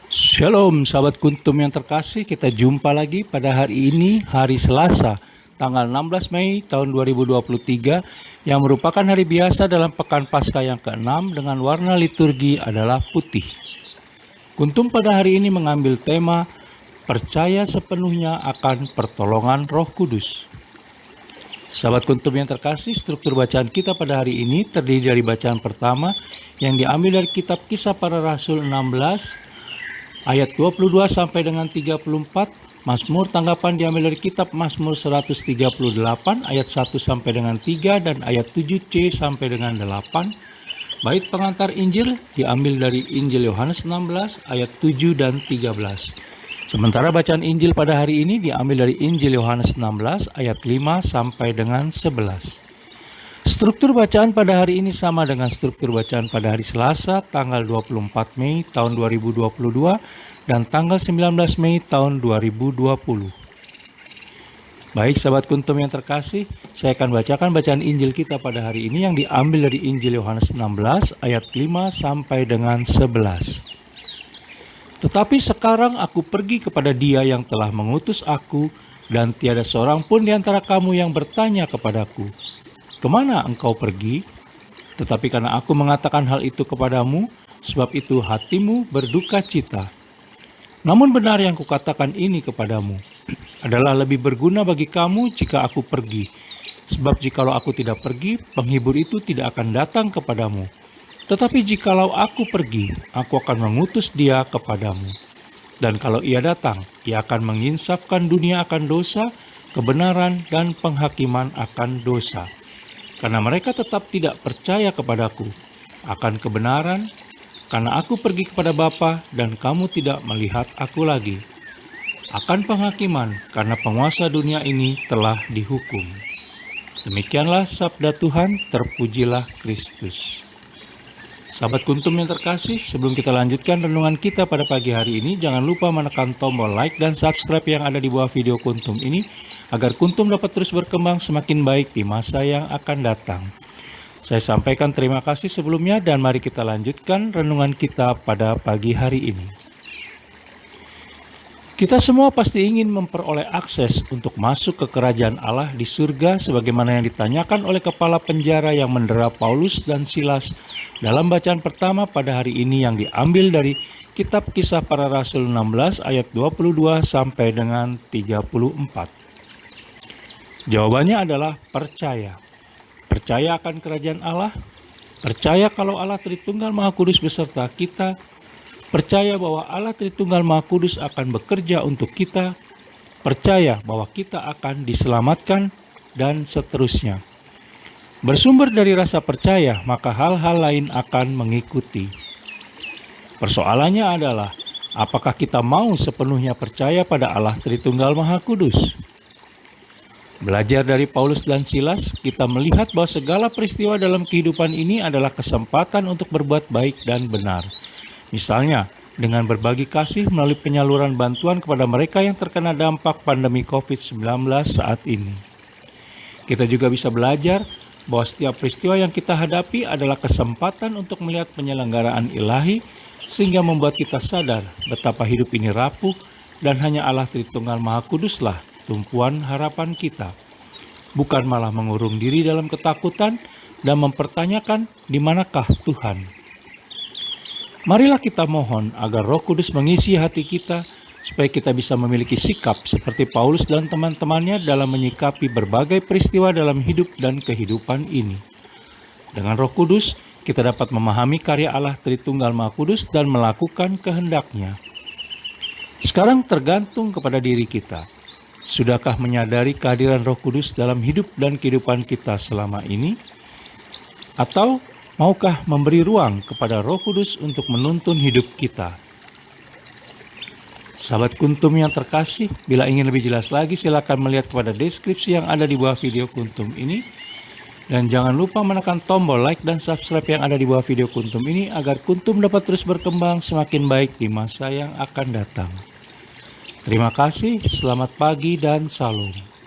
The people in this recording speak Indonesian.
Shalom sahabat Kuntum yang terkasih, kita jumpa lagi pada hari ini, hari Selasa, tanggal 16 Mei tahun 2023, yang merupakan hari biasa dalam Pekan Paskah yang ke-6 dengan warna liturgi adalah putih. Kuntum pada hari ini mengambil tema, percaya sepenuhnya akan pertolongan Roh Kudus. Sahabat Kuntum yang terkasih, struktur bacaan kita pada hari ini terdiri dari bacaan pertama yang diambil dari kitab Kisah Para Rasul 16 ayat 22 sampai dengan 34, Mazmur tanggapan diambil dari kitab Mazmur 138 ayat 1 sampai dengan 3 dan ayat 7c sampai dengan 8. Bait pengantar Injil diambil dari Injil Yohanes 16 ayat 7 dan 13. Sementara bacaan Injil pada hari ini diambil dari Injil Yohanes 16 ayat 5 sampai dengan 11. Struktur bacaan pada hari ini sama dengan struktur bacaan pada hari Selasa tanggal 24 Mei tahun 2022 dan tanggal 19 Mei tahun 2020. Baik sahabat Kuntum yang terkasih, saya akan bacakan bacaan Injil kita pada hari ini yang diambil dari Injil Yohanes 16 ayat 5 sampai dengan 11. Tetapi sekarang aku pergi kepada Dia yang telah mengutus aku, dan tiada seorang pun di antara kamu yang bertanya kepadaku, kemana engkau pergi? Tetapi karena aku mengatakan hal itu kepadamu, sebab itu hatimu berduka cita. Namun benar yang kukatakan ini kepadamu, adalah lebih berguna bagi kamu jika aku pergi. Sebab jikalau aku tidak pergi, penghibur itu tidak akan datang kepadamu. Tetapi jikalau aku pergi, aku akan mengutus Dia kepadamu. Dan kalau Ia datang, Ia akan menginsafkan dunia akan dosa, kebenaran, dan penghakiman akan dosa. Karena mereka tetap tidak percaya kepadaku, akan kebenaran, karena aku pergi kepada Bapa dan kamu tidak melihat aku lagi. Akan penghakiman, karena penguasa dunia ini telah dihukum. Demikianlah sabda Tuhan, terpujilah Kristus. Sahabat Kuntum yang terkasih, sebelum kita lanjutkan renungan kita pada pagi hari ini, jangan lupa menekan tombol like dan subscribe yang ada di bawah video Kuntum ini, agar Kuntum dapat terus berkembang semakin baik di masa yang akan datang. Saya sampaikan terima kasih sebelumnya dan mari kita lanjutkan renungan kita pada pagi hari ini. Kita semua pasti ingin memperoleh akses untuk masuk ke kerajaan Allah di surga sebagaimana yang ditanyakan oleh kepala penjara yang mendera Paulus dan Silas dalam bacaan pertama pada hari ini yang diambil dari kitab Kisah Para Rasul 16 ayat 22 sampai dengan 34. Jawabannya adalah percaya. Percaya akan kerajaan Allah, percaya kalau Allah Tritunggal Maha Kudus beserta kita, percaya bahwa Allah Tritunggal Maha Kudus akan bekerja untuk kita, percaya bahwa kita akan diselamatkan, dan seterusnya. Bersumber dari rasa percaya, maka hal-hal lain akan mengikuti. Persoalannya adalah, apakah kita mau sepenuhnya percaya pada Allah Tritunggal Maha Kudus? Belajar dari Paulus dan Silas, kita melihat bahwa segala peristiwa dalam kehidupan ini adalah kesempatan untuk berbuat baik dan benar. Misalnya, dengan berbagi kasih melalui penyaluran bantuan kepada mereka yang terkena dampak pandemi COVID-19 saat ini. Kita juga bisa belajar bahwa setiap peristiwa yang kita hadapi adalah kesempatan untuk melihat penyelenggaraan ilahi, sehingga membuat kita sadar betapa hidup ini rapuh dan hanya Allah Tritunggal Maha Kuduslah tumpuan harapan kita. Bukan malah mengurung diri dalam ketakutan dan mempertanyakan di manakah Tuhan. Marilah kita mohon agar Roh Kudus mengisi hati kita supaya kita bisa memiliki sikap seperti Paulus dan teman-temannya dalam menyikapi berbagai peristiwa dalam hidup dan kehidupan ini. Dengan Roh Kudus, kita dapat memahami karya Allah Tritunggal Maha Kudus dan melakukan kehendak-Nya. Sekarang tergantung kepada diri kita. Sudahkah menyadari kehadiran Roh Kudus dalam hidup dan kehidupan kita selama ini? Atau maukah memberi ruang kepada Roh Kudus untuk menuntun hidup kita? Sahabat Kuntum yang terkasih, bila ingin lebih jelas lagi silakan melihat kepada deskripsi yang ada di bawah video Kuntum ini. Dan jangan lupa menekan tombol like dan subscribe yang ada di bawah video Kuntum ini agar Kuntum dapat terus berkembang semakin baik di masa yang akan datang. Terima kasih, selamat pagi dan salam.